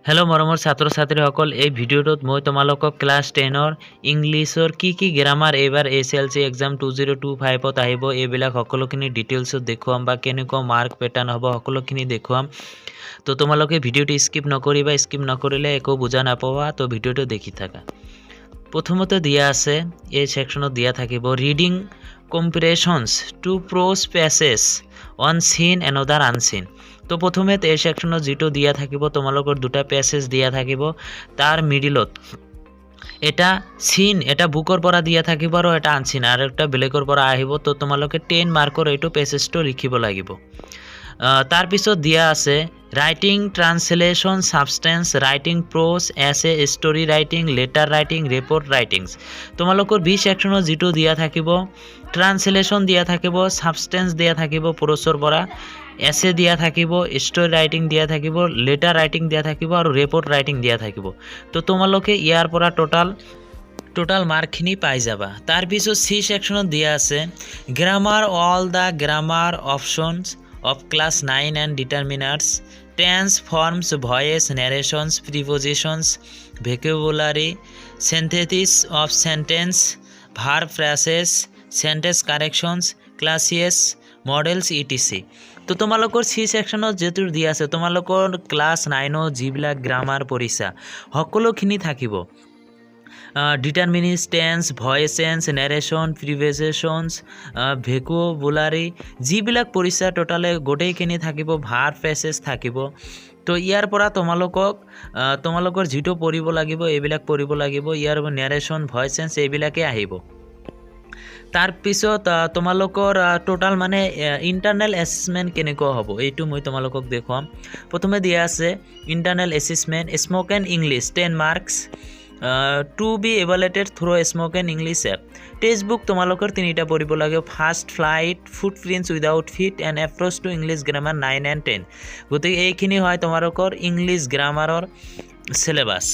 Hello' মৰমৰ ছাত্ৰ ছাত্ৰীসকল, এই ভিডিঅ'টোত মই তোমালোকক ক্লাছ 10ৰ ইংলিছৰ কি গ্ৰামাৰ এইবাৰ SLC এক্সাম 2025ত আহিব এইবিলাক সকলোখিনি ডিটেইলছত দেখুৱাম বা কেনেকুৱা মাৰ্ক পেটাৰ্ণ হ'ব সকলোখিনি দেখুৱাম। তো তোমালোকে ভিডিঅ'টো স্কিপ নকৰিবা, স্কিপ নকৰিলে একো বুজা নাপাবা। তো ভিডিঅ'টো দেখি থাকা। প্ৰথমতে দিয়া আছে, এই সেকশনত দিয়া থাকিব reading comparisons to prose passage on seen another unseen. তো প্ৰথমে এই সেকশনত যেটো দিয়া থাকিব তোমালোকৰ দুটা পেছেজ দিয়া থাকিব, তাৰ মিডিলত এটা সিন, এটা বুকৰ পৰা দিয়া থাকিব আৰু এটা আনসিন আৰু এটা বেলেগৰ পৰা আহিব। তো তোমালোকে 10 মাৰ্কৰ এইটো পেছেজটো লিখিব লাগিব। তাৰ পিছত দিয়া আছে writing translation substance writing prose essay story writing letter writing report writings. তোমালোকৰ বি সেকশনত যেটো দিয়া থাকিব ট্ৰান্সলেশন দিয়া থাকিব, সাবস্টেন্স দিয়া থাকিব প্ৰ'জৰ পৰা, এছে দিয়া থাকিব, স্টোৰি ৰাইটিং দিয়া থাকিব, লেটাৰ ৰাইটিং দিয়া থাকিব আৰু ৰিপোৰ্ট ৰাইটিং দিয়া থাকিব। তো তোমালোকে ইয়াৰ পৰা টোটাল মাৰ্কখিনি পাই যাবা। তাৰ পিছত সি সেকশনত দিয়া আছে grammar all the grammar options of class 9 and determiners, tense, forms, voice, narrations, prepositions, vocabulary, synthesis of sentence, verb phrases, sentence corrections, classes, models, etc. তো তোমালোকৰ সি সেকশনত যেটো দিয়া আছে তোমালোকৰ ক্লাছ 9 যিবিলাক গ্ৰামাৰ পঢ়িছা সকলোখিনি থাকিব। ডিটাৰমিনিস্ট টেন্স, ভয়েস টেন্স, নেৰেশ্যন, প্ৰিপজিশ্যনছ, ভেকুবুলাৰী যিবিলাক পঢ়িছা টোটালে গোটেইখিনি থাকিব, ভাৰ্ব ফ্ৰেজেছ থাকিব। তো ইয়াৰ পৰা তোমালোকৰ যিটো পঢ়িব লাগিব এইবিলাক পঢ়িব লাগিব। ইয়াৰ নেৰেশ্যন, ভয়েস টেন্স এইবিলাকে আহিব। তাৰ পিছত তোমালোকৰ টোটাল মানে ইন্টাৰনেল এছেছমেন্ট কেনেকুৱা হ'ব এইটো মই তোমালোকক দেখুৱাম। প্ৰথমে দিয়া আছে internal assessment spoken English 10 marks to be evaluated through spoken English app. Text book তোমালোকৰ তিনিটা পঢ়িব লাগিব, first flight, footprints without feet and approach to English grammar 9 and 10। গতিকে এইখিনি হয় তোমালোকৰ ইংলিছ গ্ৰামাৰৰ চিলেবাছ।